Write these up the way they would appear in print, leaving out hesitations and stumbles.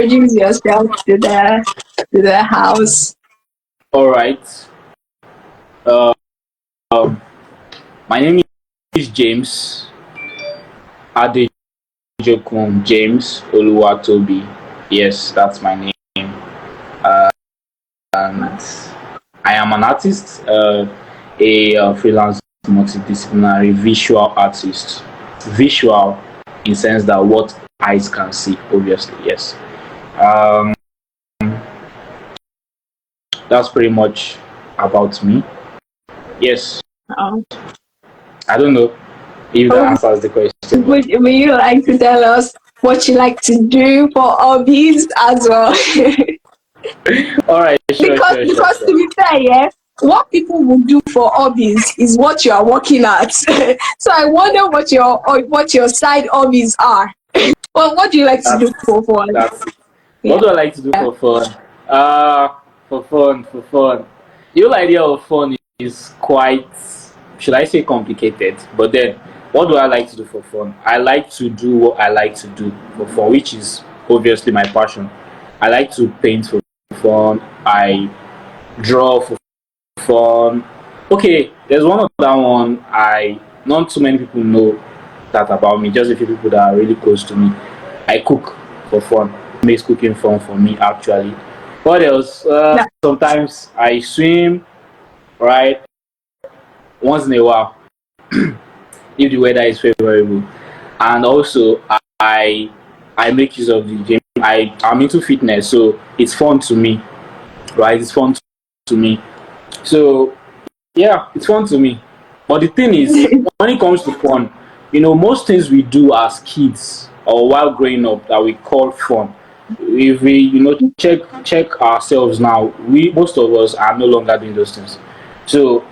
introduce yourself to the house. All right. Uh, um, my name is James Adejokun James Oluwatobi. Yes, that's my name. And I am an artist, a freelance multidisciplinary visual artist. Visual in sense that what eyes can see, obviously, yes. Um, that's pretty much about me. Yes, Um, I don't know if that answers the question. would you like to tell us what you like to do for hobbies as well? All right, sure, sure, sure, Because to sure. be fair, yeah, what people would do for hobbies is what you are working at. So I wonder what your side hobbies are. Well, what do you like to do That's for fun? that's it. What Yeah. do I like to do for fun? For fun. The whole idea of fun is quite, should I say, complicated. But then, what do I like to do for fun? I like to do what I like to do for fun, which is obviously my passion. I like to paint for fun. I draw for fun. Okay, there's one other one I not too many people know that about me, just a few people that are really close to me. I cook for fun. Makes cooking fun for me actually. What else? That, Sometimes I swim, right? Once in a while, if the weather is favorable. And also I make use of the gym. I'm into fitness, so it's fun to me, right? It's fun to me. So yeah, it's fun to me. But the thing is, when it comes to fun, most things we do as kids or while growing up that we call fun, if we, check ourselves now, we most of us are no longer doing those things. So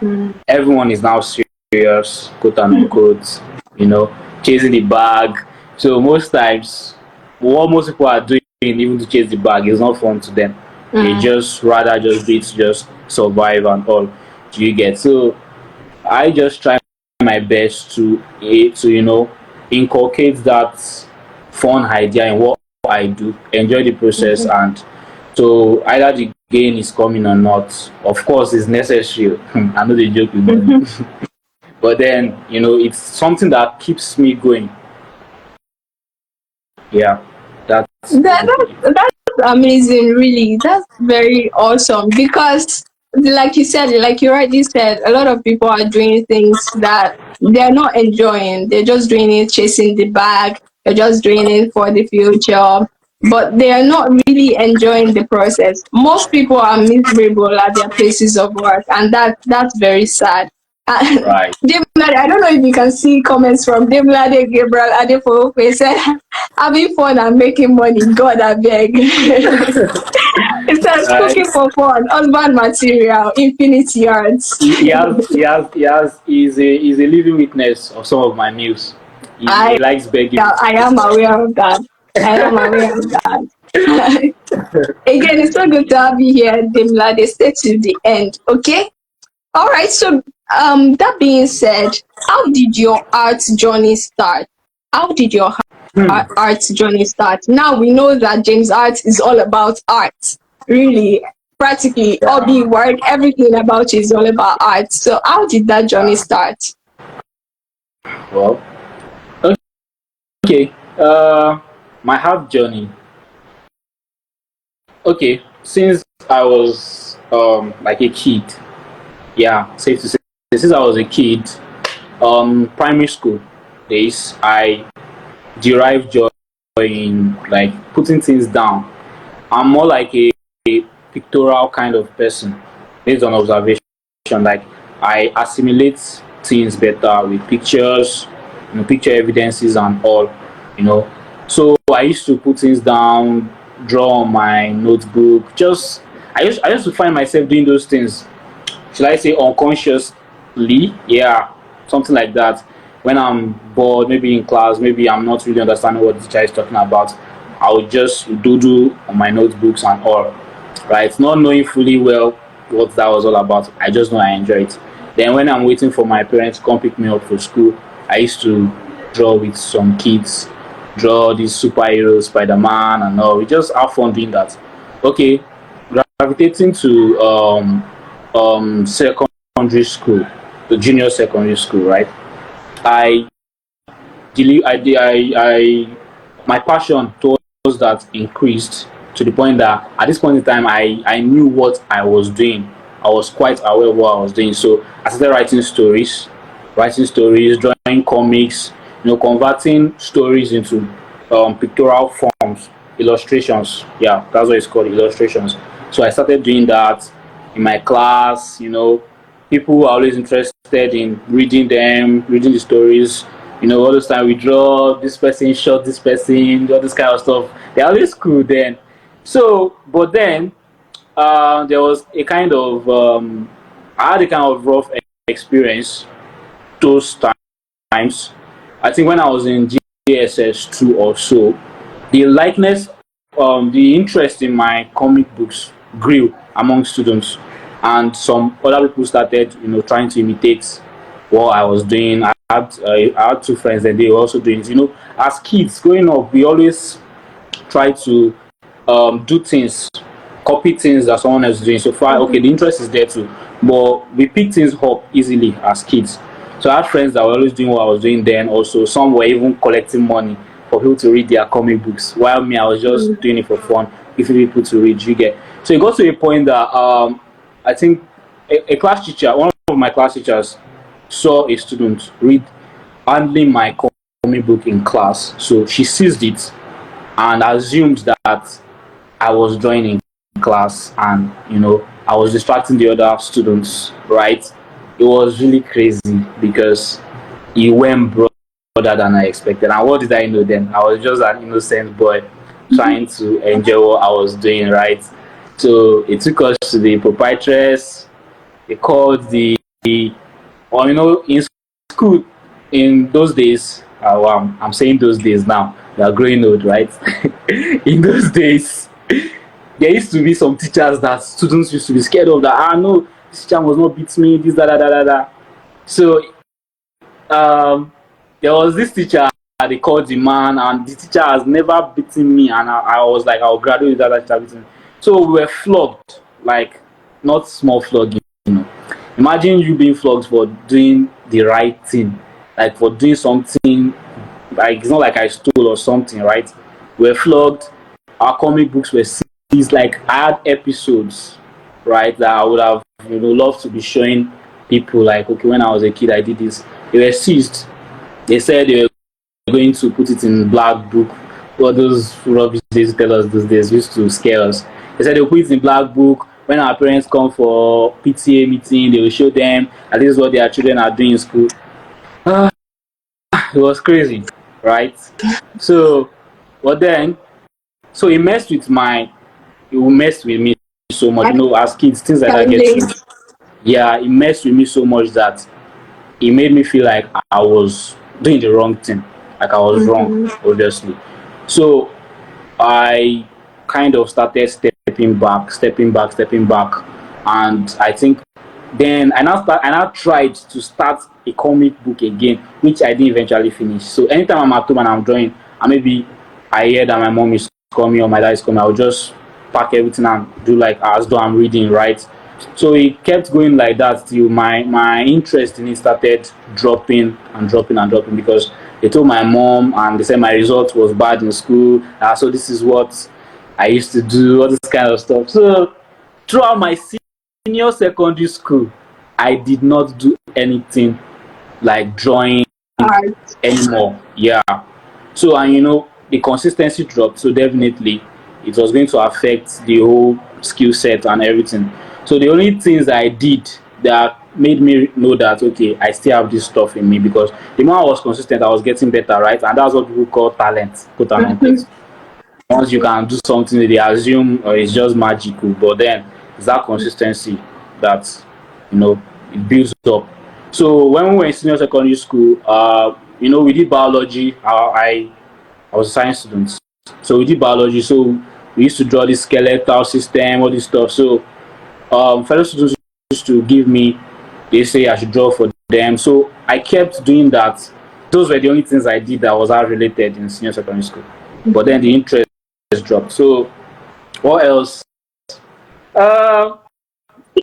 everyone is now serious, quote unquote, chasing the bag. So most times, what most people are doing, even to chase the bag, is not fun to them. They just rather just do it to just survive and all. Do you get? So I just try my best to inculcate that fun idea in what I do, enjoy the process, and so either the gain is coming or not. Of course, it's necessary. I know the joke with money, but then it's something that keeps me going. Yeah, that's basically it. that's amazing, really. That's very awesome because, like you said, like you rightly said, a lot of people are doing things that they're not enjoying. They're just doing it chasing the bag. They're just doing it for the future, but they are not really enjoying the process. Most people are miserable at their places of work, and that's very sad. Right. Demlade, I don't know if you can see comments from Demlade Gabriel Adefofe. He said, having fun and making money, God, I beg. It says, Right. cooking for fun, husband material, infinite yards. He's a living witness of some of my meals. He I, likes begging me to I do am stuff. aware of that. I am aware of that. Again, it's so good to have you here, Demlade. Stay to the end, okay? All right. So, that being said, how did your art journey start? How did your art journey start? Now we know that James Art is all about art. Really, practically, Yeah. hobby, work, everything about you is all about art. So, how did that journey Yeah. start? Well, okay. My half journey. Okay, since I was like a kid, yeah, safe to say, since I was a kid, primary school days, I derived joy in like putting things down. I'm more like a pictorial kind of person based on observation. Like I assimilate things better with pictures, picture evidences and all, you know. So I used to put things down, draw on my notebook. Just I used to find myself doing those things. Should I say unconsciously? Yeah, something like that. When I'm bored, maybe in class, maybe I'm not really understanding what the teacher is talking about, I would just doodle on my notebooks and all, right? Not knowing fully well what that was all about. I just know I enjoy it. Then when I'm waiting for my parents to come pick me up for school, I used to draw with some kids, draw these superheroes, Spider-Man and all. We just have fun doing that. Okay, gravitating to secondary school, the junior secondary school, right? I my passion towards that increased to the point that at this point in time I knew what I was doing. I was quite aware of what I was doing. So I started writing stories, drawing comics, converting stories into pictorial forms, illustrations. Yeah, that's what it's called, illustrations. So I started doing that in my class. People are always interested in reading them, reading the stories. All this time we draw this person, shot this person, all this kind of stuff. They're always cool then. So, but then there was a kind of I had a kind of rough experience those times. I think when I was in GSS 2 or so, the likeness, the interest in my comic books grew among students, and some other people started, trying to imitate what I was doing. I had two friends, and they were also doing it. As kids growing up, we always try to do things, copy things that someone else is doing. So far, okay, the interest is there too, but we pick things up easily as kids. So I had friends that were always doing what I was doing then. Also, some were even collecting money for people to read their comic books, while me, I was just doing it for fun, giving people to read. You get. So it got to a point that I think a class teacher, one of my class teachers, saw a student read handling my comic book in class. So she seized it and assumed that I was joining class, and I was distracting the other students, right? It was really crazy because it went broader than I expected. And what did I know then? I was just an innocent boy trying to enjoy what I was doing, right? So it took us to the proprietress. They called or in school in those days. Well, I'm saying those days now. We are growing old, right? In those days, there used to be some teachers that students used to be scared of. That no, this teacher must not beat me. This da. So there was this teacher they called the man, and the teacher has never beaten me, and I was like, I'll graduate without that teacher beating me. So we were flogged, like not small flogging. Imagine you being flogged for doing the right thing, like for doing something, like it's not like I stole or something, right? We were flogged. Our comic books were seized. Like I had episodes, right, that I would have loved to be showing people. Like, okay, when I was a kid, I did this. They were seized. They said they were going to put it in black book. What those rubbish they used to tell us those days used to scare us. They said they'll put it in black book. When our parents come for PTA meeting, they will show them at least what their children are doing in school. It was crazy, right? So, but then, so it will mess with me so much. As kids, things like that get to, yeah, it messed with me so much that it made me feel like I was doing the wrong thing, like I was wrong, obviously. So I kind of started stepping back, and I think then I now tried to start a comic book again, which I didn't eventually finish. So anytime I'm at home and I'm drawing, and maybe I hear that my mom is coming or my dad is coming, I'll just pack everything and do like as though I'm reading, right? So it kept going like that till my interest in it started dropping and dropping and dropping, because they told my mom and they said my result was bad in school. So this is what I used to do, all this kind of stuff. So throughout my senior secondary school, I did not do anything like drawing anymore. Yeah. So, and the consistency dropped. So definitely it was going to affect the whole skill set and everything. So the only things I did that made me know that okay, I still have this stuff in me, because the more I was consistent, I was getting better, right? And that's what people call talent, quote and unquote. Once you can do something, they assume it's just magical, but then it's that consistency that it builds up. So when we were in senior secondary school, we did biology. I was a science student, so we did biology. So we used to draw this skeletal system, all this stuff. So fellow students used to give me, they say I should draw for them. So I kept doing that those were the only things I did that was art related in senior secondary school. But then the interest dropped. So what else? Uh,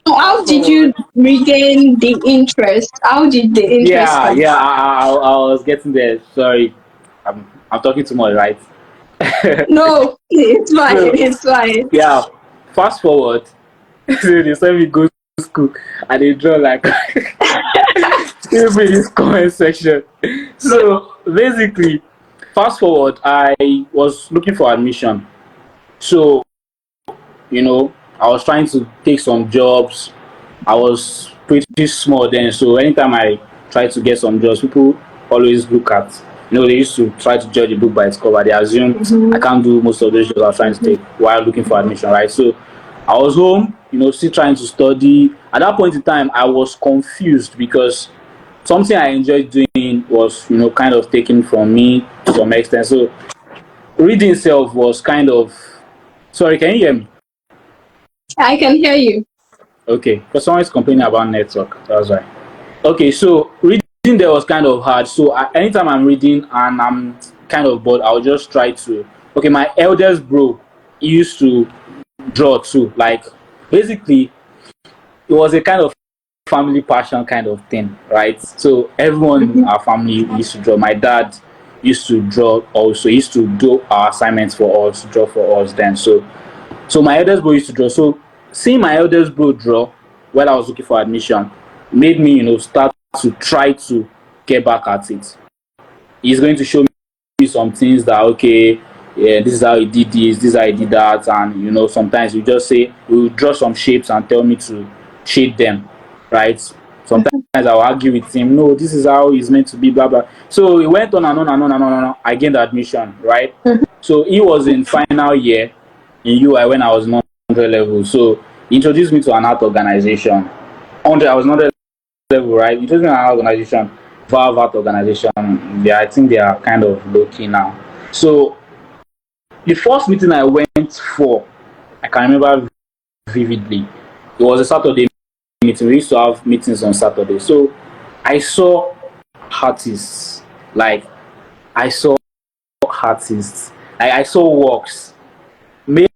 So how fast did you forward. regain the interest? How did the interest Yeah, come? yeah. I was getting there. Sorry, I'm talking too much, right? No, it's fine. So It's fine. yeah, fast forward. So they send me go to school and they draw like even in this comment section. So basically, fast forward, I was looking for admission. So I was trying to take some jobs. I was pretty small then, so anytime I tried to get some jobs, people always look at, they used to try to judge a book by its cover. They assume I Mhm, can't do most of those jobs I was trying to mhm, take while looking for admission, right? So I was home, still trying to study. At that point in time, I was confused because something I enjoyed doing was, kind of taken from me to some extent. So reading itself was kind of, sorry, can you hear me? I can hear you. Okay, because someone is complaining about network. That's right. Okay, so reading there was kind of hard. So anytime I'm reading and I'm kind of bored, I'll just try to. Okay, my eldest bro, he used to draw too. Like, basically, it was a kind of family passion kind of thing, right? So everyone in Mhm, our family used to draw. My dad used to draw also. He used to do our assignments for us, draw for us then. So my eldest bro used to draw. So seeing my eldest bro draw while I was looking for admission made me, start to try to get back at it. He's going to show me some things that, okay, yeah, this is how he did this is how he did that, and sometimes you just say we will draw some shapes and tell me to shade them, right? Sometimes I'll argue with him, no, this is how it's meant to be, blah blah. So it went on and on and on and on and on. I gained admission, right? mhm. So he was in final year in UI when I was in 100 level. So he introduced me to an art organization. 100, I was 100 level, right? He introduced me to an art organization, Valve Art Organization. I think they are kind of low key now. So the first meeting I went for, I can remember vividly. It was a Saturday meeting. We used to have meetings on Saturday. So I saw artists, like I saw artists, like I saw works, male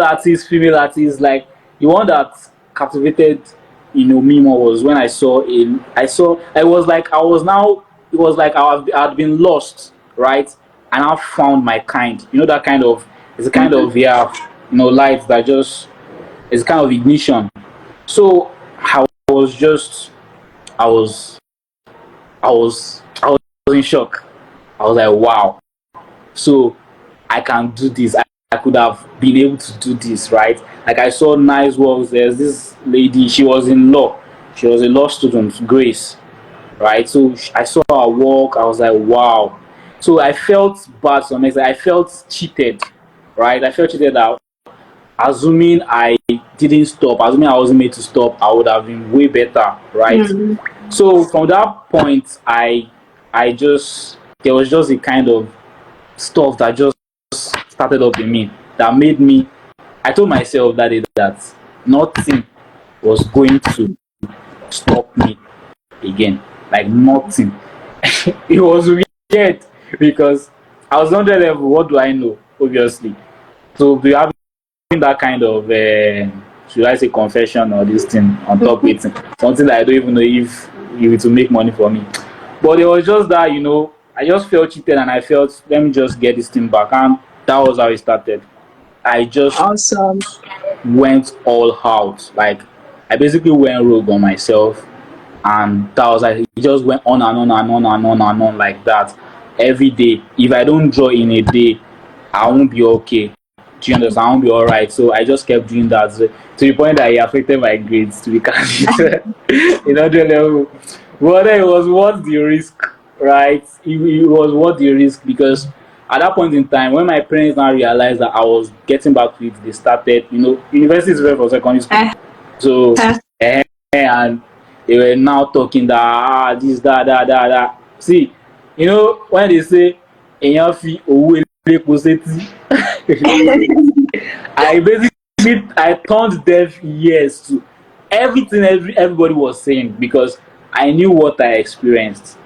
artists, female artists, like the one that captivated me more was when I was like I was now it was like I'd been lost, right? And I found my kind. That kind of it's a kind of, yeah, light that just it's kind of ignition. So was just I was I was in shock. I was like, wow. So I can do this. I could have been able to do this, right? Like I saw nice works. There's this lady, she was in law. She was a law student, Grace, right? So I saw her work. I was like, wow. So I felt bad. So I felt cheated, right? I felt cheated out. Assuming I didn't stop, assuming I wasn't made to stop, I would have been way better, right? Mm. So from that point, I just there was just a kind of stuff that just started up in me that made me. I told myself that day that nothing was going to stop me again. Like nothing. It was weird because I was on the level. What do I know? Obviously, so we having that kind of should I say confession or this thing on top Mhm. waiting something that I don't even know if it will make money for me. But it was just that I just felt cheated and I felt let me just get this thing back, and that was how it started. I just Awesome. went all out. Like I basically went rogue on myself, and that was like it just went on and on and on and on and on like that every day. If I don't draw in a day, I won't be okay. Do you understand? I won't be alright. So I just kept doing that to the point that it affected my grades to be candid. In 100 level. But then it was worth the risk, right? It was worth the risk because at that point in time, when my parents now realized that I was getting back to it, they started, university is very for secondary school. Uh, So, uh, and they were now talking that, this, that. See, when they say, èèyàn fi owó elépo sétí, I turned deaf ears to everything everybody was saying because I knew what I experienced.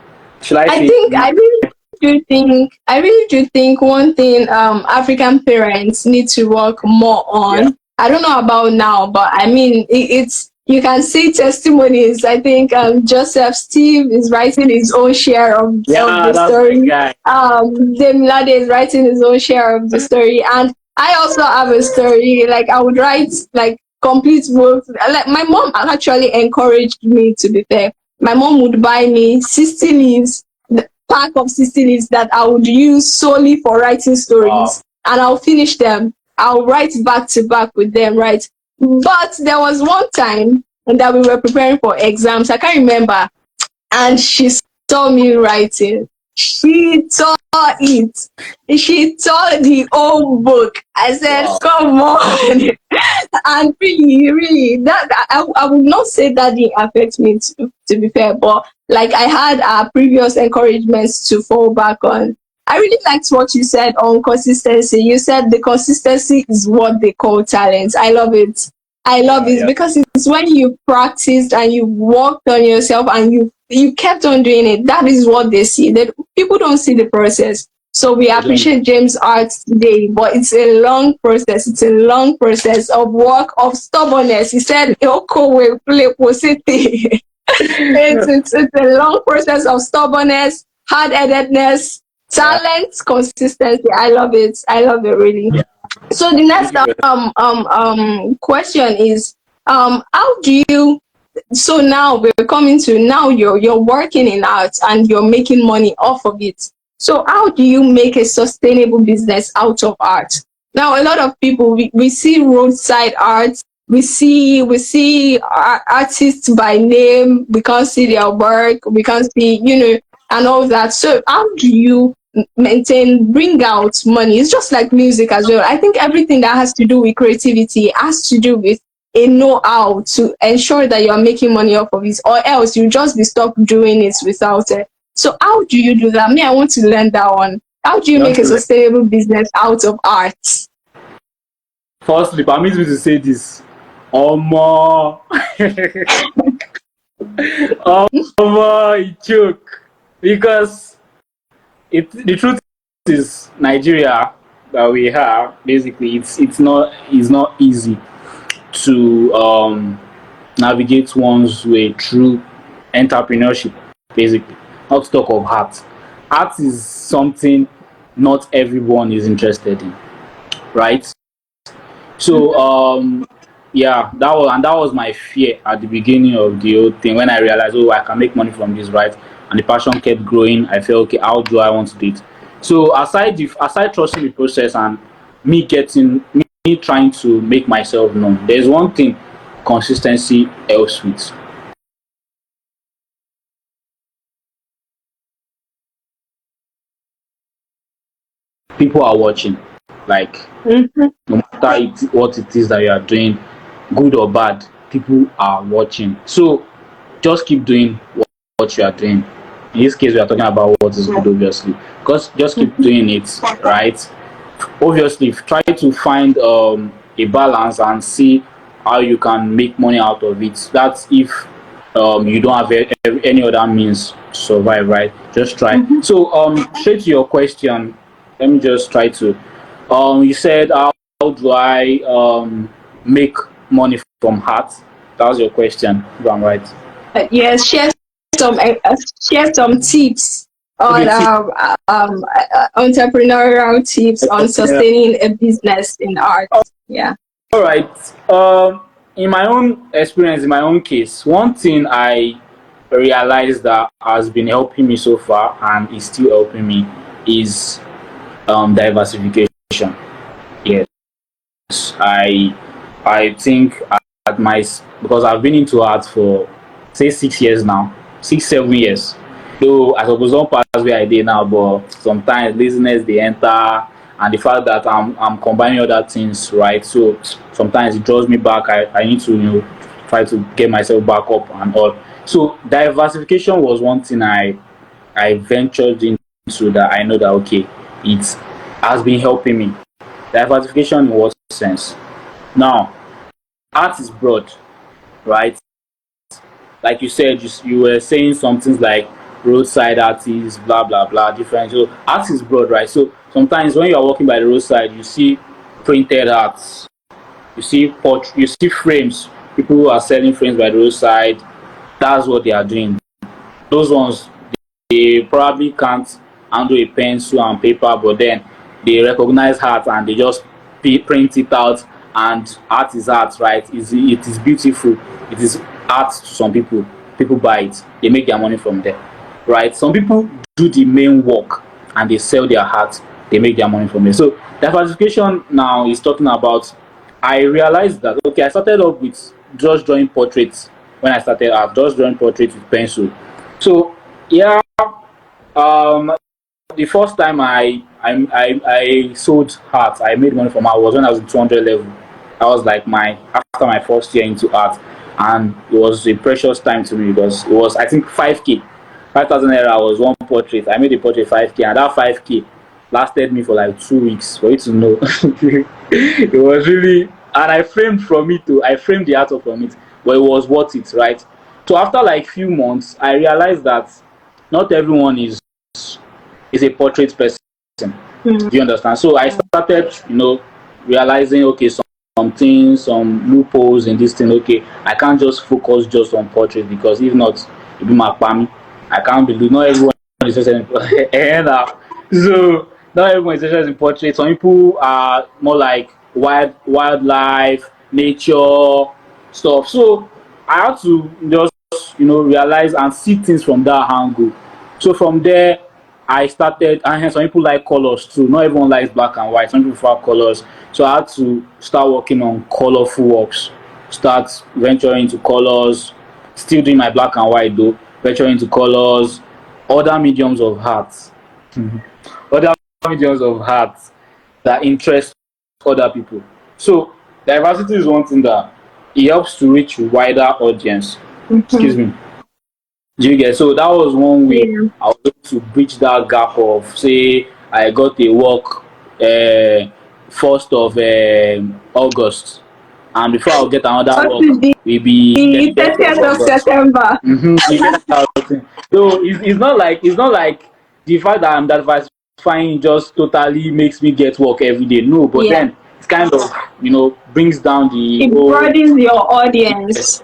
Should I I say? think I really do think one thing African parents need to work more Yeah. on. I don't know about now, but I mean it's you can see testimonies. I think Joseph Steve is writing his own share of Yeah, the that's my story. guy. Demilade is writing his own share of the story, and I also have a story. Like I would write like complete books. Like my mom actually encouraged me to be fair. My mom would buy me 60 leaves, the pack of 60 leaves that I would use solely for writing Wow. stories, and I'll finish them. I'll write back to back with them, right? But there was one time that we were preparing for exams. I can't remember, and she saw me writing. She tore it. She tore the whole book. I said, Wow. "Come on!" And really, really, that I would not say that didn't affect me to be fair, but like I had previous encouragements to fall back on. I really liked what you said on consistency. You said the consistency is what they call talent. I love it. I love Yeah, it yeah. because it's when you practiced and you worked on yourself and you kept on doing it. That is what they see. That people don't see the process. So we They don't. appreciate James Arts today, but it's a long process. It's a long process of work, of stubbornness. He said, "Oko will play positi." It's a long process of stubbornness, hard-headedness, Yeah. talent, consistency. I love it. I love it really. Yeah. So the Thank next you very question is how do you so now we're coming to now you're working in art and you're making money off of it. So how do you make a sustainable business out of art? Now a lot of people we see roadside art, we see artists by name, we can't see their work, we can't see and all that. So how do you maintain bring out money? It's just like music as well. I think everything that has to do with creativity has to do with a know-how to ensure that you're making money off of it, or else you just be stuck doing it without it. So how do you do that? Me, I want to learn that one. How do you much. make a sustainable business out of art? Firstly, permit me to say this. Omo. Omo, it joke. Because the truth is Nigeria that we have, basically it's not easy to navigate one's way through entrepreneurship, basically. Not to talk of art. Art is something not everyone is interested in, right? So yeah, that was my fear at the beginning of the whole thing when I realized, oh, I can make money from this, right? And the passion kept growing. I felt, okay, how do I want to do it? So aside trusting the process and me trying to make myself known, there's one thing consistency helps with. People are watching, like, Mhm. no matter what it is that you are doing, good or bad, people are watching. So just keep doing what you are doing. In this case, we are talking about what is good, obviously. Because just keep doing it, right? Obviously, try to find a balance and see how you can make money out of it. That's if you don't have any other means to survive, right? Just try. Mhm. So straight to your question, let me just try to. You said how do I make money from art? That was your question, if I'm right. Yes, share some tips Okay, on see, entrepreneurial tips on yeah. sustaining a business in art. Yeah. All right. In my own experience, in my own case, one thing I realized that has been helping me so far and is still helping me is diversification. Yes, I think at my because I've been into art for say 6 years now, 6 7 years. Though I suppose don't pass where I did now, but sometimes laziness they enter, and the fact that I'm combining other things, right? So sometimes it draws me back. I need to try to get myself back up and all. So diversification was one thing I ventured into that I know that okay, it has been helping me. Diversification in what sense? Now, art is broad, right? Like you said, you were saying some things like roadside artists, blah blah blah, different. So art is broad, right? So sometimes when you are walking by the roadside, you see printed arts, you see frames. People who are selling frames by the roadside. That's what they are doing. Those ones, they probably can't handle a pencil and paper, but then they recognize art and they just print it out. And art is art, right? It is beautiful. It is art to some people. People buy it, they make their money from there, right? Some people do the main work and they sell their art, they make their money from it. So diversification now is talking about, I realized that okay, I started off with just drawing portraits. When I started out, just drawing portraits with pencil. So yeah, um, the first time I sold art, I made money from art was when I was in 200 level. That was like my after my first year into art, and it was a precious time to me because it was I think 5k, 5,000 naira was one portrait. I made a portrait 5k, and that 5k lasted me for like 2 weeks. For you to know, it was really, and I framed from it too. I framed the artwork from it, but it was worth it, right? So after like few months, I realized that not everyone is a portrait person. Do you understand? So I started, realizing okay, some things, some loopholes in this thing. Okay, I can't just focus just on portrait because if not, it be my pami. I can't be. Not everyone is interested in and so not everyone is interested in portrait. Some people are more like wildlife, nature stuff. So I had to just realize and see things from that angle. So from there, I started, and hence some people like colors too. Not everyone likes black and white. Some people prefer colors. So I had to start working on colorful works. Start venturing into colors. Still doing my black and white though. Venturing into colors, other mediums of art, other mediums of art that interest other people. So diversity is one thing that it helps to reach wider audience. Excuse me. Do you get? So that was one way Yeah. I was able to bridge that gap of say I got a work 1st of August, and before I'll get another What work, is the will be 31st of 30th of August. September? You get that thing. So it's not like the fact that I'm diversifying just totally makes me get work every day. No, but Yeah. then it's kind of brings down the It whole. broadens your Yes, audience.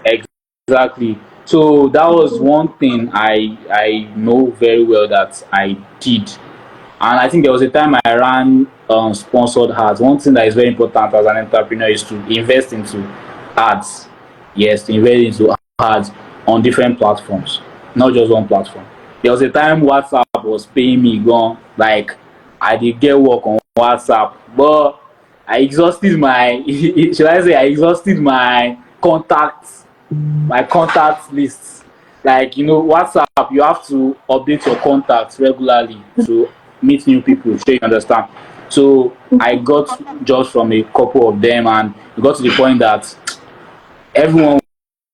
exactly. So that was one thing I know very well that I did, and I think there was a time I ran sponsored ads. One thing that is very important as an entrepreneur is to invest into ads. Yes, to invest into ads on different platforms, not just one platform. There was a time WhatsApp was paying me gone like I did get work on WhatsApp, but I exhausted my should I say I exhausted my contact lists. Like WhatsApp, you have to update your contacts regularly to meet new people. Sure, you understand. So I got jobs from a couple of them, and it got to the point that everyone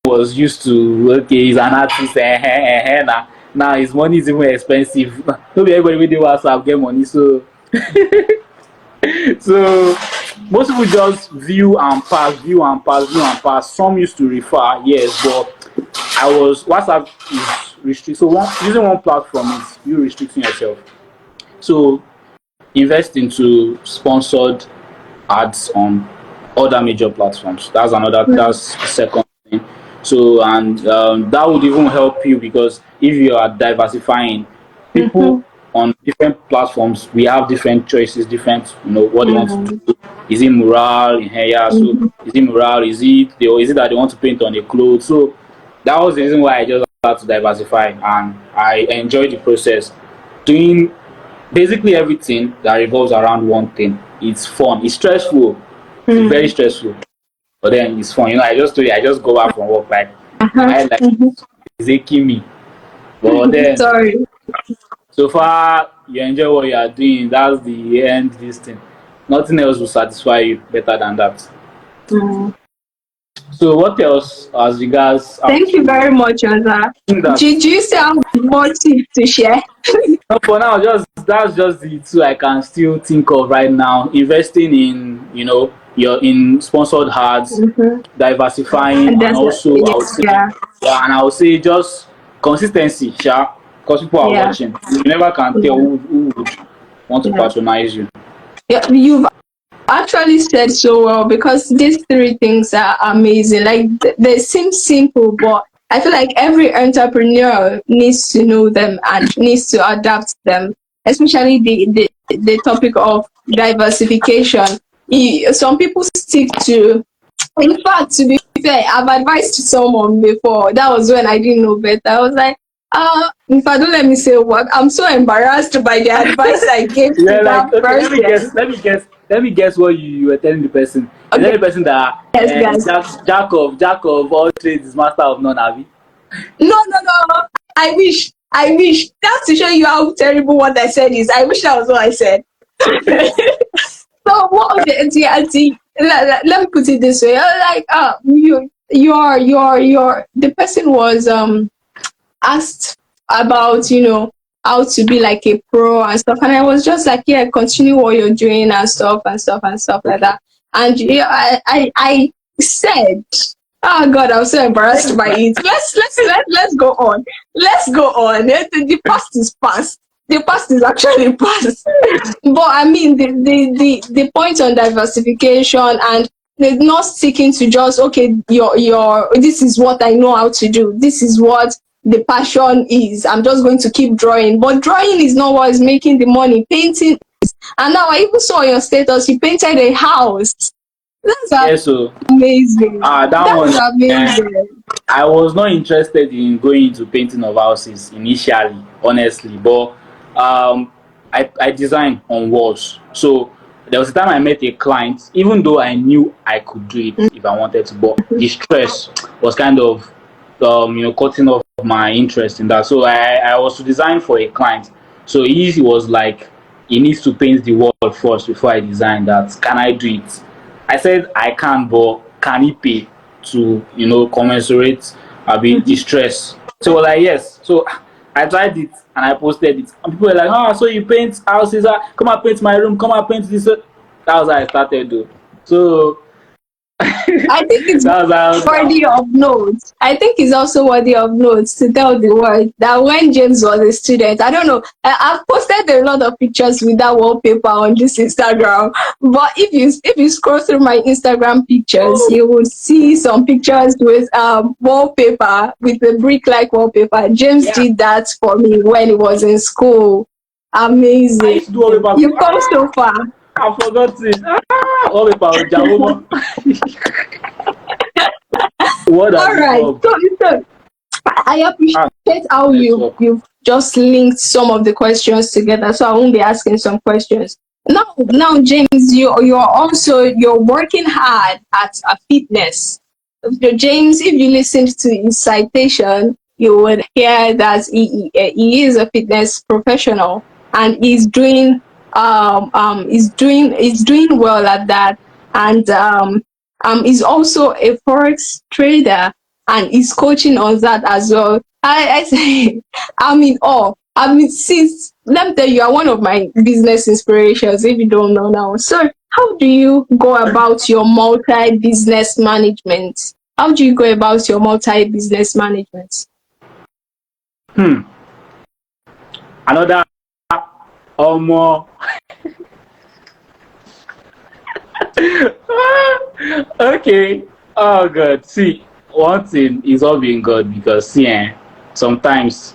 was used to okay, he's an artist, now his money is even expensive. No be everybody wey dey WhatsApp get money, so so most people just view and pass, view and pass, view and pass. Some used to refer, yes, but I was WhatsApp is restrict. So using one platform is you restricting yourself. So invest into sponsored ads on other major platforms. That's the second thing. So and that would even help you because if you are diversifying, Mm-hmm. people on different platforms we have different choices, different what they want to Mm-hmm. do. Is it mural? Yeah. So Mm-hmm. is it mural? Is it that they want to paint on a clothes? So that was the reason why I just had to diversify, and I enjoyed the process doing basically everything that revolves around one thing. It's fun. It's stressful. It's very stressful, but then it's fun. I just do it. I just go back from work like my Uh-huh. head like Mm-hmm. is aching me. But then Sorry. so far you enjoy what you are doing. That's the end. This thing. Nothing else will satisfy you better than that. Mm. So what else as regards how Thank you to very much, Oza. think that Do you still have more tips to share? no, for now, just that's just the two I can still think of right now. Investing in, your in sponsored ads, Mm-hmm. diversifying, And and that's also I would say, yeah. yeah, and I would say just consistency, sha. because people are Yeah. watching. You never can tell Yeah. who would want to Yeah. patronize you. Yeah. You've actually said so well because these three things are amazing. Like they seem simple, but I feel like every entrepreneur needs to know them and needs to adapt them, especially the topic of diversification. Some people stick to, in fact, to be fair, I've advised someone before. That was when I didn't know better. I was like, if I don't let me say what, I'm so embarrassed by the advice I gave to Yeah, that like okay, let me person. guess. Let me guess. Let me guess what you were telling the person. You Okay, tell the person that yes, guys. jack of all trades is master of none. Abi. No, no, no. I wish. I wish. That's to show you how terrible what I said is. I wish that was what I said. So what let me put it this way. Like the person was asked about, how to be like a pro and stuff, and I was just like, yeah, continue what you're doing and stuff and stuff and stuff like Okay. that. And yeah, I said, oh god, I'm so embarrassed by it. Let's go on. Let's go on. The past is past. The past is actually past. But I mean, the point on diversification and not sticking to just, okay, your this is what I know how to do. This is what the passion is. I'm just going to keep drawing. But drawing is not what is making the money. Painting is. And now I even saw your status. You painted a house. That's Yeah. So amazing. that That's one. amazing. I was not interested in going into painting of houses initially, honestly, but I designed on walls. So there was a time I met a client, even though I knew I could do it if I wanted to, but the stress was kind of cutting off my interest in that. So I was to design for a client. So he was like, he needs to paint the wall first before I design that. Can I do it? I said I can, but can he pay to commensurate the stress? So like yes. So I tried it and I posted it, and people were like, "Oh, so you paint houses? Come and paint my room. Come and paint this." That was how I started though. So I think it's that was how. worthy of note. I think it's also worthy of notes to tell the world that when James was a student, I don't know, I've posted a lot of pictures with that wallpaper on this Instagram. But if you scroll through my Instagram pictures, you will see some pictures with wallpaper, with the brick like wallpaper. James Yeah, did that for me when he was in school. I Amazing. used to do wallpaper too. You've come so far. I forgot it. Wallpaper, Jawoma. What has All right. evolved? So I Ah, appreciate how network. you've just linked some of the questions together, so I won't be asking some questions. Now, James, you're working hard at a fitness. James, if you listened to his citation, you would hear that he is a fitness professional and he's doing well at that, and he's also a forex trader and he's coaching on that as well. I say I'm in awe. I mean, since let me tell you, you're one of my business inspirations. If you don't know now, so how do you go about your multi-business management? How do you go about your multi-business management? Hmm. Another more. Okay. Oh God. See, one thing is all being God because see, sometimes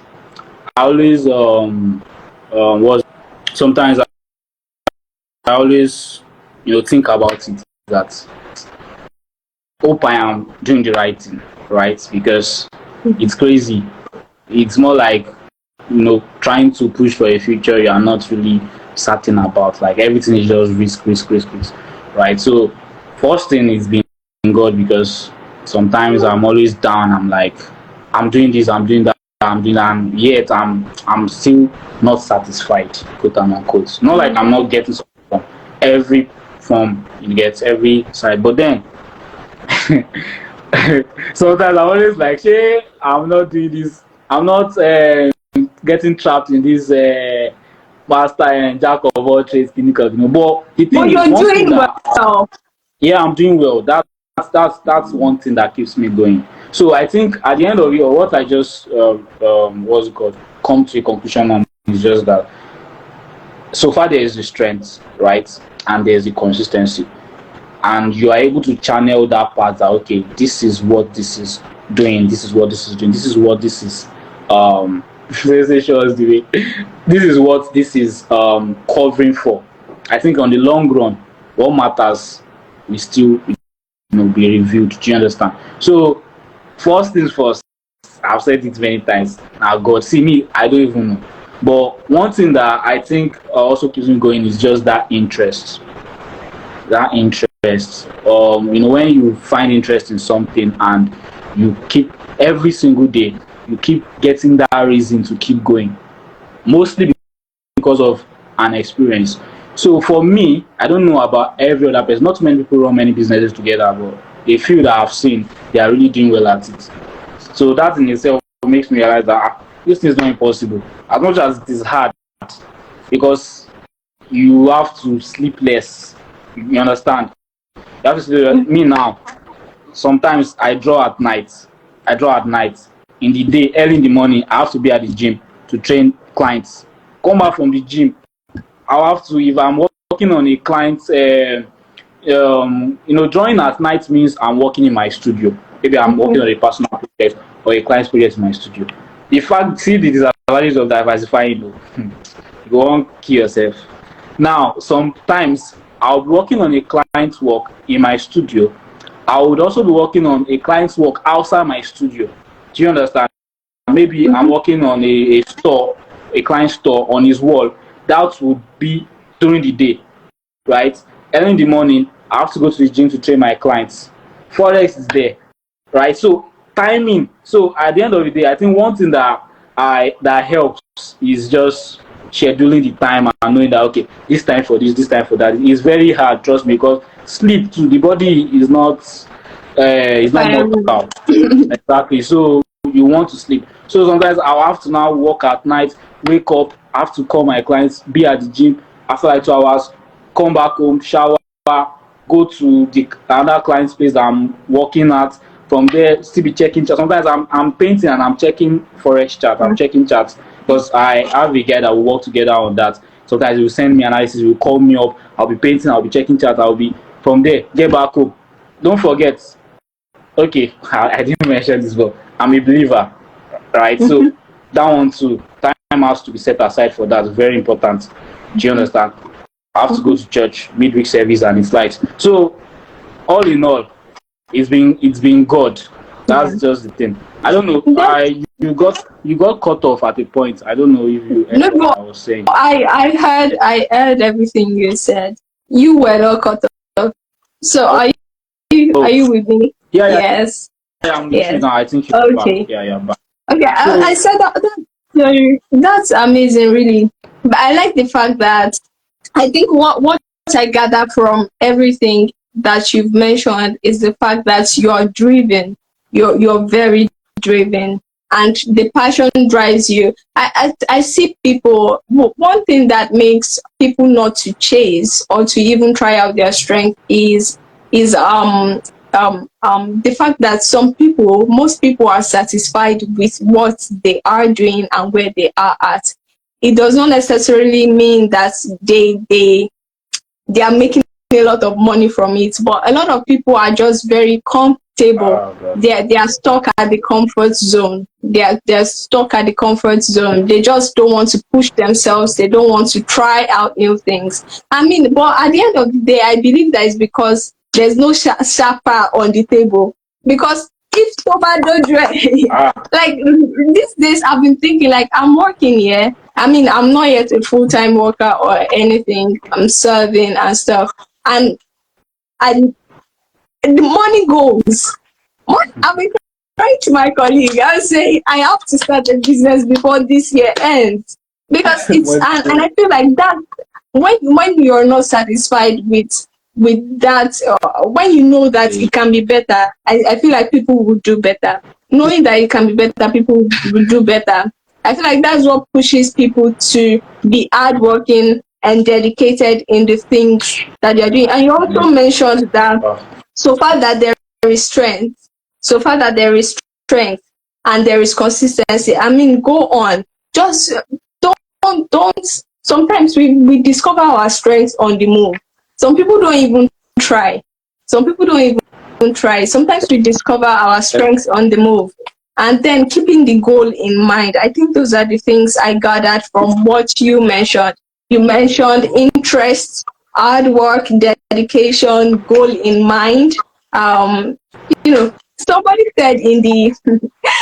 I always was sometimes I always think about it that hope I am doing the right thing, right? Because it's crazy. It's more like trying to push for a future you are not really certain about. Like everything is just risk, risk, risk, risk, right? So first thing is being God because sometimes I'm always down. I'm like, I'm doing this, I'm doing that, I'm doing that, and yet I'm still not satisfied, quote and unquote. Not like I'm not getting something from every form you get every side, but then sometimes I'm always like, hey, I'm not doing this. I'm not getting trapped in this master and jack of all trades clinical. But the thing But is, you're one thing doing that well. yeah, I'm doing well. That's one thing that keeps me going. So I think at the end of it, or what I just what's it called, come to a conclusion on is just that so far there is the strength, right, and there's the consistency, and you are able to channel that part that okay, this is what this is doing, this is what this is doing, this is what this is let's say show us the way, this is what this is covering for. I think on the long run, what matters will still be reviewed. Do you understand? So first things first, I've said it many times. Now God, see me, I don't even know. But one thing that I think also keeps me going is just that interest. That interest. When you find interest in something and you keep every single day, you keep getting that reason to keep going. Mostly because of an experience. So for me, I don't know about every other person. Not many people run many businesses together, but a few that I've seen, they are really doing well at it. So that in itself makes me realize that this thing is not impossible. As much as it is hard, because you have to sleep less. You understand? You have to sleep less. Me now, sometimes I draw at night. I draw at night. In the day, early in the morning, I have to be at the gym to train clients. Come back from the gym, I'll have to, if I'm working on a client, drawing at night means I'm working in my studio. Maybe I'm working on a personal project or a client's project in my studio. In fact, see the disadvantages of diversifying, you won't kill yourself. Now, sometimes I'll be working on a client's work in my studio. I would also be working on a client's work outside my studio. Do you understand? Maybe I'm working on a store, a client store on his wall. That would be during the day, right? Early in the morning, I have to go to the gym to train my clients. Forex is there, right? So timing. So at the end of the day, I think one thing that helps is just scheduling the time and knowing that okay, this time for this time for that. It's very hard, trust me, because sleep to the body is not mortal. Exactly. So you want to sleep. So sometimes I'll have to now work at night, wake up, have to call my clients, be at the gym after like 2 hours, come back home, shower, go to the another client's place that I'm working at. From there, still be checking charts. Sometimes I'm painting and I'm checking forex chart. I'm checking charts because I have a guy that will work together on that. Sometimes he will send me analysis, he will call me up. I'll be painting, I'll be checking charts. I'll be from there, get back home. Don't forget, okay, I didn't mention this, but I'm a believer, right? So that one too, time has to be set aside for that. Very important. Do you understand? I have to go to church, midweek service, and it's like so. All in all, it's been God. That's just the thing. I don't know. You got cut off at a point. I don't know if you heard No, what but I was saying. I heard everything you said. You were not cut off. So are Oh, you with me? yeah, yeah, Yes. yeah. I'm with you Yes. now. I think you're back. Okay. Yeah, yeah, back. Okay. I So, said that's amazing, really. But I like the fact that I think what I gather from everything that you've mentioned is the fact that you're driven. You're very driven, and the passion drives you. I see people. One thing that makes people not to chase or to even try out their strength is the fact that most people are satisfied with what they are doing and where they are at. It does not necessarily mean that they are making a lot of money from it, but a lot of people are just very comfortable. God. They are stuck at the comfort zone. They're stuck at the comfort zone. They just don't want to push themselves. They don't want to try out new things. I mean, but at the end of the day, I believe that is because there's no sharper on the table. Because if someone don't do Ah, like these days, I've been thinking like I'm working here. I mean, I'm not yet a full-time worker or anything. I'm serving and stuff, and the money goes. I've been trying to my colleague. I say I have to start a business before this year ends because it's what's and I feel like that when you're not satisfied with that, when you know that it can be better, I feel like people will do better. Knowing that it can be better, people will do better. I feel like that's what pushes people to be hardworking and dedicated in the things that they're doing. And you also mentioned that ah, so far that there is strength. so far that there is strength and there is consistency, I mean, go on. Just don't. Sometimes we discover our strengths on the move. Some people don't even try. Some people don't even try. Sometimes we discover our strengths on the move. And then keeping the goal in mind. I think those are the things I gathered from what you mentioned. You mentioned interest, hard work, dedication, goal in mind. Um, somebody said in the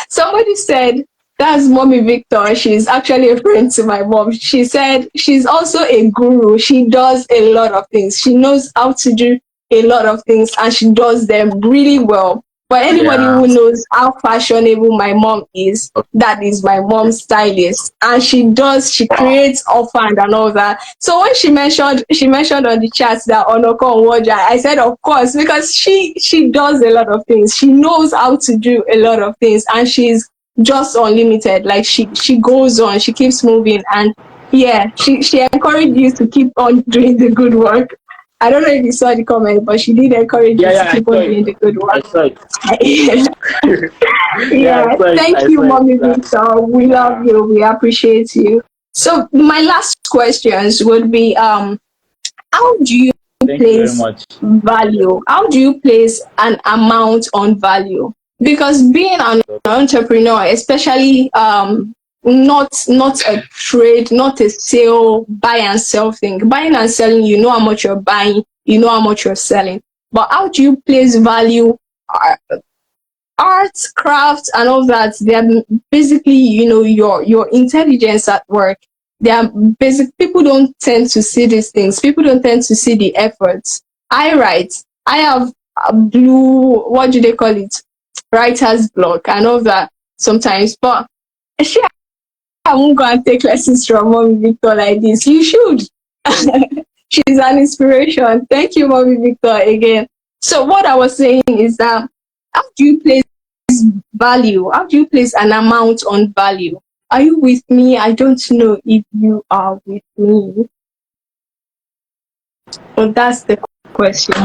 somebody said that's mommy Victor. She's actually a friend to my mom. She said she's also a guru. She does a lot of things. She knows how to do a lot of things and she does them really well. But anybody Yeah. who knows how fashionable my mom is, that is my mom's stylist. And she Wow. creates offhand and all that. So when she mentioned on the chat that Onoko Nwoja, I said, of course, because she does a lot of things. She knows how to do a lot of things and she's just unlimited. Like she goes on, she keeps moving, and yeah, she encouraged you to keep on doing the good work. I don't know if you saw the comment, but she did encourage Yeah, you to yeah, I keep saw on it. doing the good I work. saw it. Yeah, I Yeah, saw it. thank I you, saw it. Mommy Victor. We love Yeah. you. We appreciate you. So my last questions would be how do you Thank you very place much. value? How do you place an amount on value? Because being an entrepreneur, especially not a trade, not a sale, buy and sell thing. Buying and selling, you know how much you're buying, you know how much you're selling. But how do you place value? Art, craft, and all that, they are basically, your intelligence at work. They are basic. People don't tend to see these things. People don't tend to see the efforts. I write. I have a blue, what do they call it? Writer's block and all that sometimes. But she, I won't go and take lessons from Mommy Victor like this. You should. She's an inspiration. Thank you, Mommy Victor, again. So what I was saying is that how do you place value? How do you place an amount on value? Are you with me? I don't know if you are with me. But that's the question.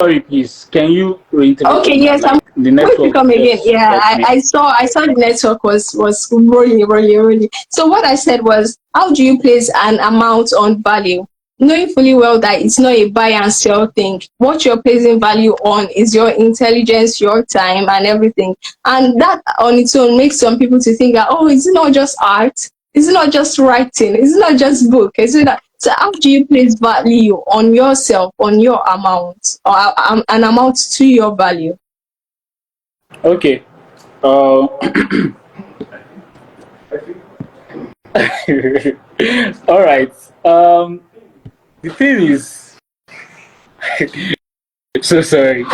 Sorry, please. Can you reiterate Okay, on that? yes, I'm Like the going to network come again. just Yeah, got me. I saw the network was rolling. So what I said was, how do you place an amount on value? Knowing fully well that it's not a buy and sell thing. What you're placing value on is your intelligence, your time, and everything. And that on its own makes some people to think that, oh, it's not just art, it's not just writing, it's not just book, it's not. So how do you place value on yourself, on your amount, or an amount to your value? Okay. All right. The thing is, so sorry.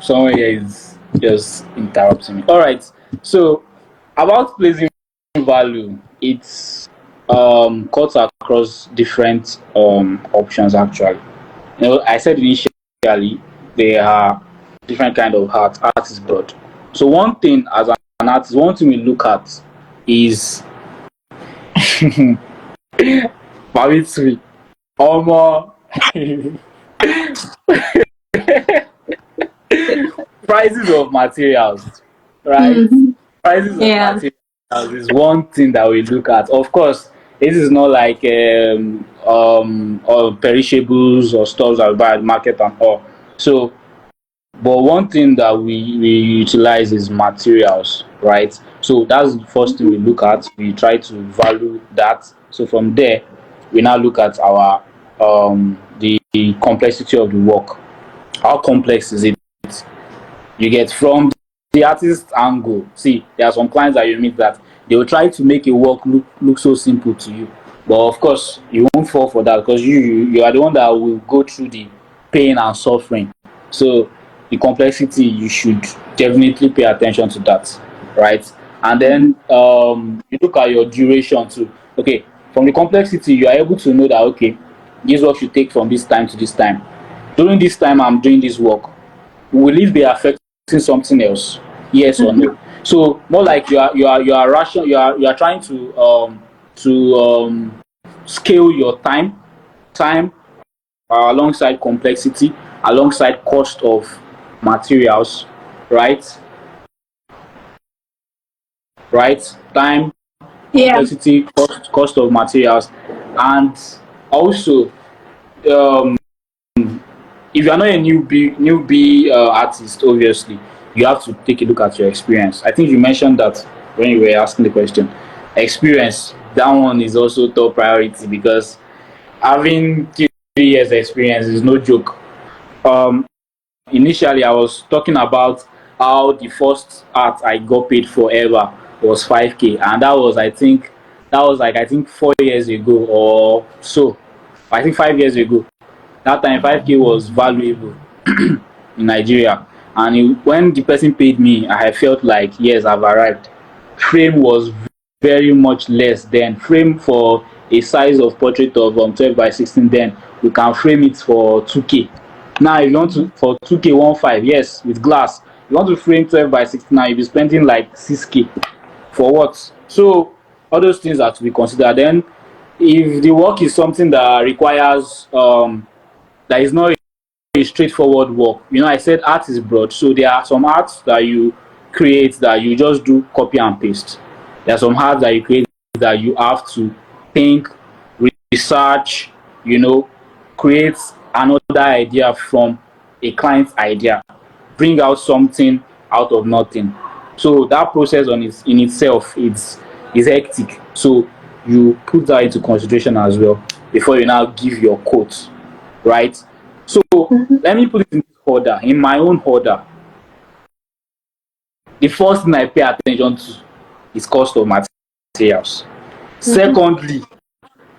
Someone here is just interrupting me. All right. So about placing value, it's cuts across different options actually. I said initially there are different kind of art. Art is broad. So one thing as an artist, one thing we look at is poetry. Almost prices of materials, right? Mm-hmm. Prices of Yeah. materials is one thing that we look at. Of course, this is not like or perishables or stuff that we buy at the market and all. So, but one thing that we utilize is materials, right? So that's the first thing we look at. We try to value that. So from there, we now look at our the complexity of the work. How complex is it? You get from the artist angle. See, there are some clients that you meet that they will try to make a work look so simple to you, but of course you won't fall for that because you are the one that will go through the pain and suffering. So the complexity, you should definitely pay attention to that, right? And then you look at your duration too. Okay, from the complexity you are able to know that okay, this work should take from this time to this time. During this time I'm doing this work, will it be affecting something else? Yes or Mm-hmm. no? So more like you are ration you are trying to scale your time alongside complexity, alongside cost of materials, right? Right? Time, Yeah. complexity, cost of materials, and also um, if you are not a newbie artist, obviously you have to take a look at your experience. I think you mentioned that when you were asking the question. Experience, that one is also top priority because having 3 years experience is no joke. Um, Initially I was talking about how the first art I got paid for ever was 5K, and that was like I think 4 years ago or so. I think 5 years ago. That time 5K was valuable in Nigeria, and when the person paid me, I felt like yes, I've arrived. Frame was very much less then. Frame for a size of portrait of 12 by 16, then we can frame it for 2K. Now if you want to for 2K 15, yes, with glass. You want to frame 12 by 16 now, you'll be spending like 6K. For what? So all those things are to be considered. Then if the work is something that requires that is not a straightforward work. You know, I said art is broad, so there are some arts that you create that you just do copy and paste. There are some arts that you create that you have to think, research, you know, create another idea from a client's idea, bring out something out of nothing. So that process in itself is hectic. So you put that into consideration as well before you now give your quote, right? So Mhm. let me put it in this order, in my own order. The first thing I pay attention to is cost of materials. Mhm. Secondly,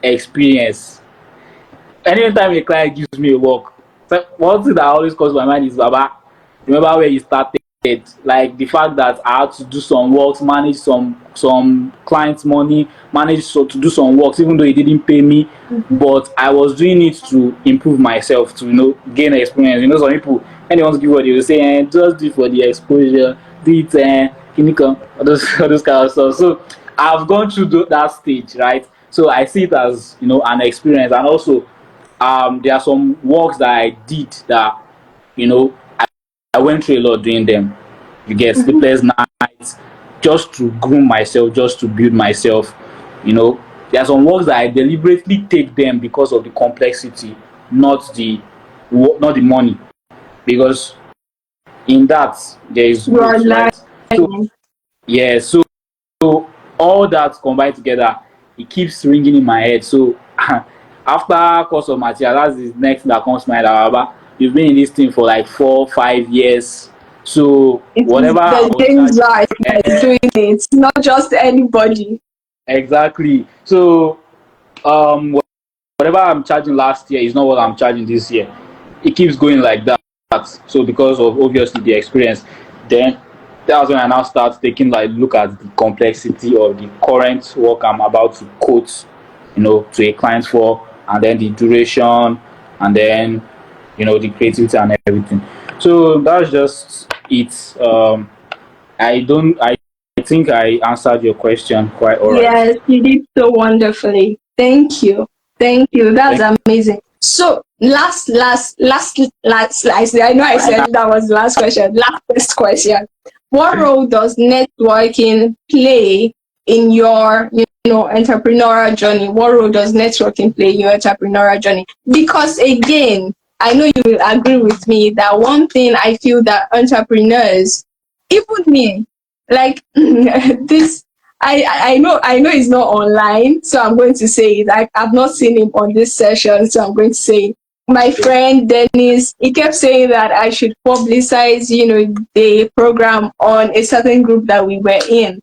experience. Anytime a client gives me a work, so one thing that always comes to my mind is Baba, remember where you started. Like the fact that I had to do some works, manage some clients' money, to do some works, even though he didn't pay me, Mhm. but I was doing it to improve myself, to gain experience. You know, some people when they want to give what they will say, just do it for the exposure, do it, can you come, all those kind of stuff. So I've gone through that stage, right? So I see it as an experience, and also there are some works that I did that you know I went through a lot doing them. You get Mhm. sleepless nights just to groom myself, just to build myself. You know, there are some works that I deliberately take them because of the complexity, not the money. Because in that there is You are growth, right? So lying. yeah, so all that combined together, it keeps ringing in my head. So after course of material, that's the next thing that comes to my mind. However, you've been in this thing for like 4 5 years. So It is whatever I the was James charging, that is doing it, not just anybody. exactly. So whatever I'm charging last year is not what I'm charging this year. It keeps going like that. So because of obviously the experience, then that's when I now start taking like look at the complexity of the current work I'm about to quote, to a client for, and then the duration, and then the creativity and everything. So that's just it. I think I answered your question quite all right. Yes, you did so wonderfully. Thank you. Thank you. That's Thank amazing. So, last, I know I said that was the last question. Last question. What role does networking play in your, entrepreneurial journey? What role does networking play in your entrepreneurial journey? Because again, I know you will agree with me that one thing I feel that entrepreneurs, even me, like this, I know it's not online, so I'm going to say it. I've not seen him on this session, so I'm going to say it. My you. friend Dennis, he kept saying that I should publicize, the program on a certain group that we were in,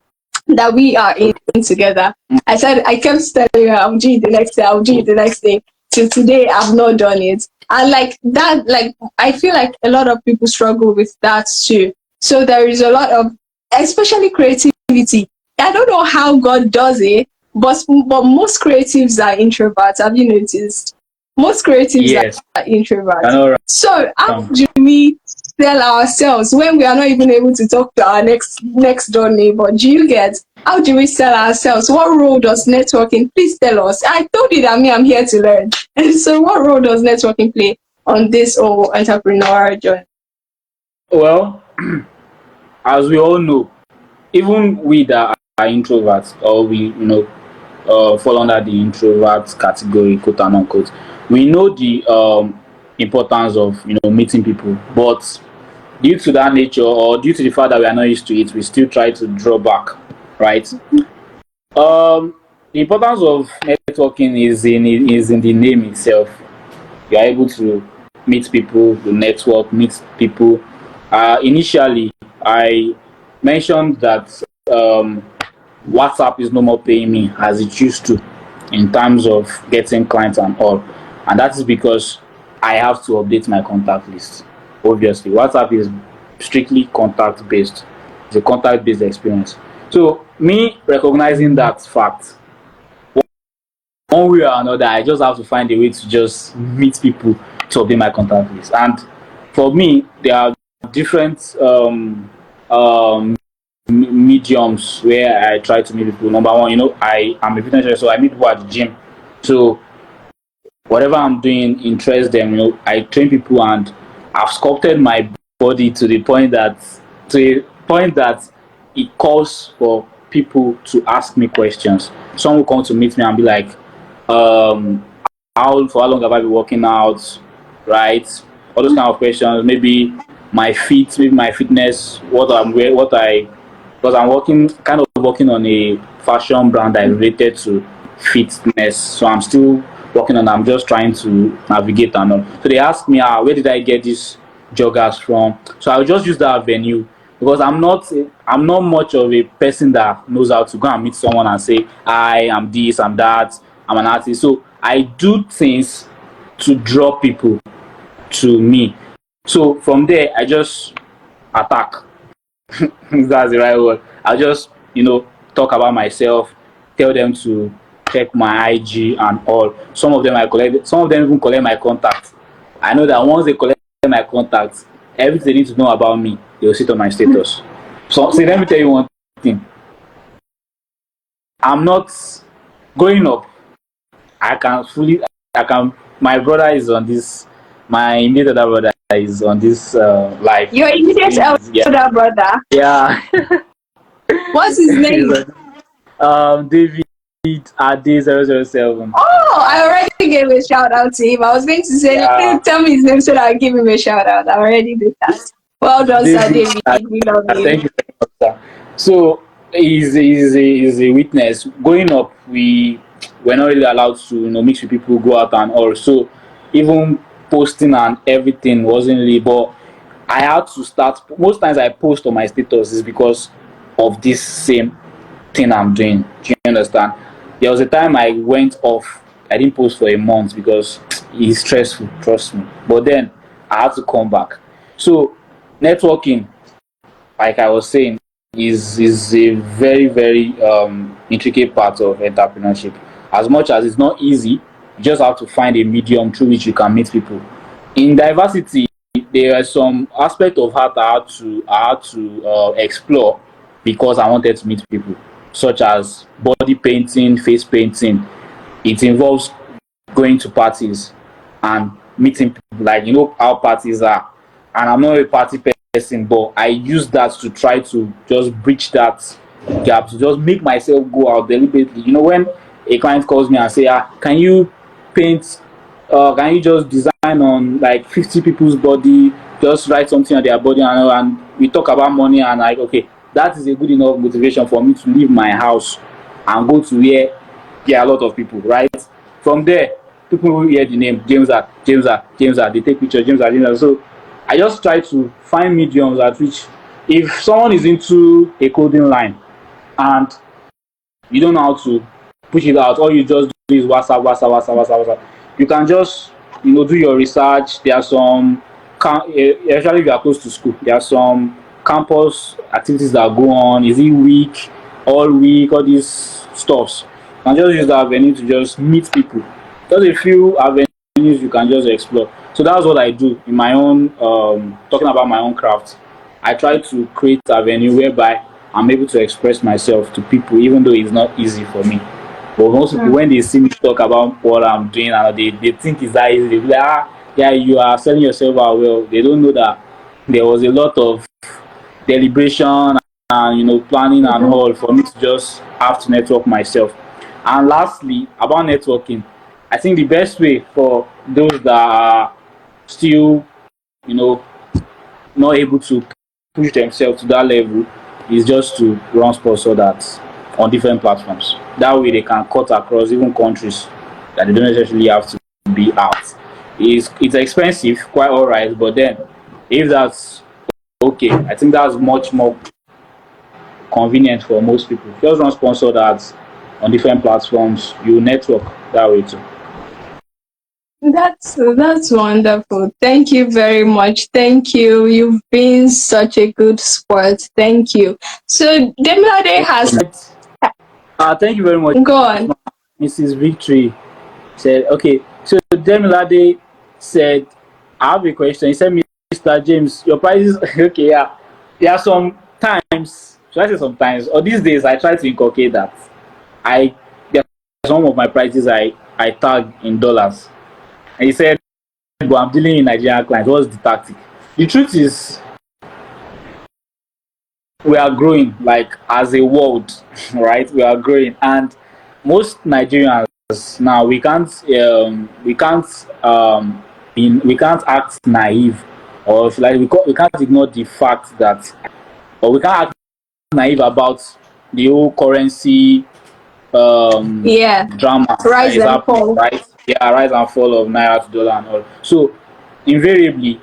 that we are in together. I kept telling her I'll do it the next day, I'll do it the next day. Till today, I've not done it. And like that, like I feel like a lot of people struggle with that too. So there is a lot of, especially creativity. I don't know how God does it, but most creatives are introverts. Have you noticed? Most creatives Yes, are I introverts. know. So how Right. do we sell ourselves when we are not even able to talk to our next door neighbor? Do you get? How do we sell ourselves? What role does networking? Please tell us. I told you that I'm here to learn. And so, what role does networking play on this whole entrepreneurial journey? Well, as we all know, even we that are introverts, or we, fall under the introvert category, quote and unquote, we know the importance of meeting people, but due to that nature, or due to the fact that we are not used to it, we still try to draw back, right? The importance of networking is in the name itself. You are able to meet people, to network, meet people. Initially, I mentioned that um, WhatsApp is no more paying me as it used to in terms of getting clients and all. And that is because I have to update my contact list. Obviously, WhatsApp is strictly contact based. It's a contact based experience. So me recognizing that fact, one way or another, I just have to find a way to just meet people to update my contact list. And for me, there are different mediums where I try to meet people. Number one, I am a fitness trainer, so I meet people at the gym. So whatever I'm doing interests them. I train people, and I've sculpted my body to the point that it calls for people to ask me questions. Some will come to meet me and be like, um, how long have I been working out, right? All those kind of questions. Maybe my feet, maybe my fitness, because I'm working on a fashion brand that is related to fitness. So I'm still working on. I'm just trying to navigate and all. So they ask me, where did I get these joggers from? So I'll just use that venue because I'm not much of a person that knows how to go and meet someone and say I am this, I'm that, I'm an artist. So I do things to draw people to me. So from there I just attack. That's the right word. I'll just talk about myself, tell them to check my IG and all. Some of them even collect my contact. I know that once they collect my contact, everything they need to know about me, they'll see it on my status. So see, let me tell you one thing. I'm not growing up. I can fully I can My brother is on this, my immediate other brother is on this life. Your immediate Yeah. elder brother. Yeah. What's his name? David Ade 007. Oh, I already gave a shout out to him. I was going to say, Yeah, tell me his name so that I'll give him a shout out. I already did that. Well done, Sir David David. Ade. We love you. Thank you very much, sir. So he's a witness. Growing up, we were not really allowed to mix with people, go out and all. So even posting and everything wasn't really. But I had to start. Most times I post on my status is because of this same thing I'm doing. Do you understand? There was a time I went off. I didn't post for a month because it's stressful. Trust me. But then I had to come back. So networking, like I was saying, is a very very intricate part of entrepreneurship. As much as it's not easy, you just have to find a medium through which you can meet people. In diversity, there are some aspect of art I had to explore because I wanted to meet people, such as body painting, face painting. It involves going to parties and meeting people, like how parties are. And I'm not a party person, but I use that to try to just bridge that gap, to just make myself go out deliberately. When a client calls me and say, can you paint, can you just design on like 50 people's body, just write something on their body, and we talk about money, and like, okay, that is a good enough motivation for me to leave my house and go to where there are a lot of people, right? From there, people will hear the name James Art, James Art, James Art. They take pictures, James Art, James Art. So I just try to find mediums at which, if someone is into a clothing line and you don't know how to push it out, all you just do is WhatsApp, WhatsApp, WhatsApp, WhatsApp, WhatsApp. You can just do your research. There are some, especially if you are close to school, there are some campus activities that go on. Is it week, all week, all these stuffs. You can just use that avenue to just meet people. Just a few avenues you can just explore. So that's what I do in my own, talking about my own craft. I try to create avenue whereby I'm able to express myself to people, even though it's not easy for me. But most people, when they see me talk about what I'm doing, and they think it's that easy, they be like, yeah, you are selling yourself out well. They don't know that there was a lot of deliberation and planning and Mhm. all for me to just have to network myself. And lastly, about networking, I think the best way for those that are still you know not able to push themselves to that level is just to run sponsor that on different platforms. That way they can cut across even countries that they don't necessarily have to be out. It's expensive, quite alright, but then if that's okay, I think that's much more convenient for most people. Just run sponsor ads on different platforms. You network that way too. That's wonderful. Thank you very much. Thank you. You've been such a good sport. Thank you. So Demilade has Thank you very much, gone. Mrs. Victory. Said okay. So Demilade said, "I have a question." He said, "Mr. James, your prices okay? Yeah, there are some times. Should I say sometimes? Or these days, I try to inculcate that I there are some of my prices I tag in dollars." And he said, "But I'm dealing in Nigerian clients. What's the tactic?" The truth is, we are growing like as a world, right? We are growing, and most Nigerians now we can't act naive, or if like we can't ignore the fact that, or we can't act naive about the whole currency Yeah. drama that Rise is and happening, fall. right? Yeah, rise and fall of naira to dollar and all. So invariably,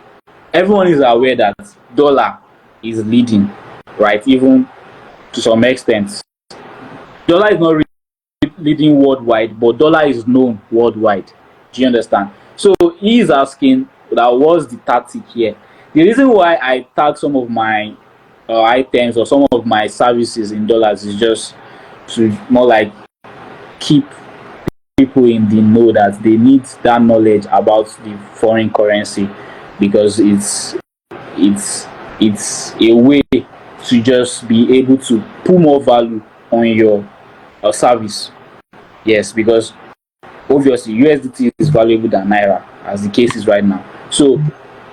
everyone is aware that dollar is leading, right? Even to some extent, dollar is not really leading worldwide, but dollar is known worldwide. Do you understand? So he is asking that what's the tactic here? The reason why I tag some of my items or some of my services in dollars is just to more like keep people in the know that they need that knowledge about the foreign currency, because it's it's a way to just be able to put more value on your service. Yes, because obviously USDT is valuable than naira as the case is right now. So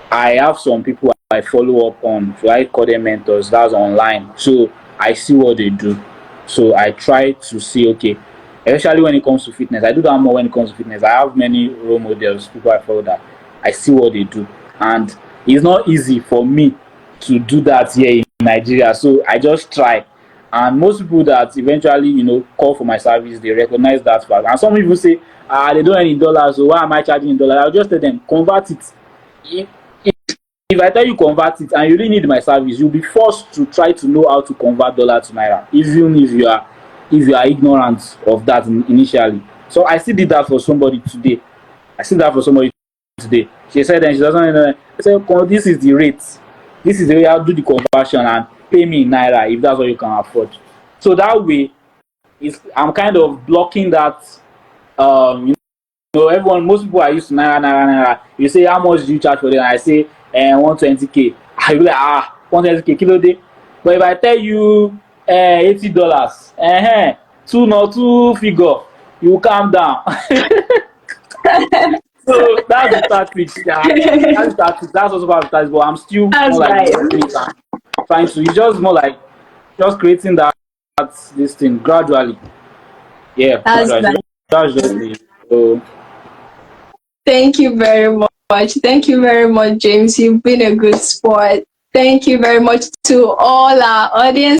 I have some people I follow up on, so I call them mentors. That's online. So I see what they do. So I try to see, okay, especially when it comes to fitness. I do that more when it comes to fitness. I have many role models, people I follow that I see what they do. And it's not easy for me to do that here in Nigeria. So I just try. And most people that eventually, call for my service, they recognize that fact. And some people say, they don't earn in dollars, so why am I charging in dollars? I'll just tell them, convert it. If, if I tell you convert it and you really need my service, you'll be forced to try to know how to convert dollar to naira, even if you are ignorant of that initially. So I still did that for somebody today. I still did that for somebody today. She said then she doesn't know. I said, "Oh, this is the rate. This is the way I'll do the conversion and pay me in naira if that's what you can afford." So that way, I'm kind of blocking that. Everyone, most people are used to naira, naira, naira. You say, how much do you charge for them? I say, 120K. I be like, 120K, kilo day. But if I tell you, $80, two no two figure, you calm down. So that's the tactics. Yeah, that's the tactics. That's also part of the tactics. But I'm still That's more like nice. learning it and trying to. It's just more like just creating that this thing gradually. Yeah, That's gradually. nice. So that's just it. So Thank you very much. Thank you very much, James. You've been a good sport. Thank you very much to all our audience.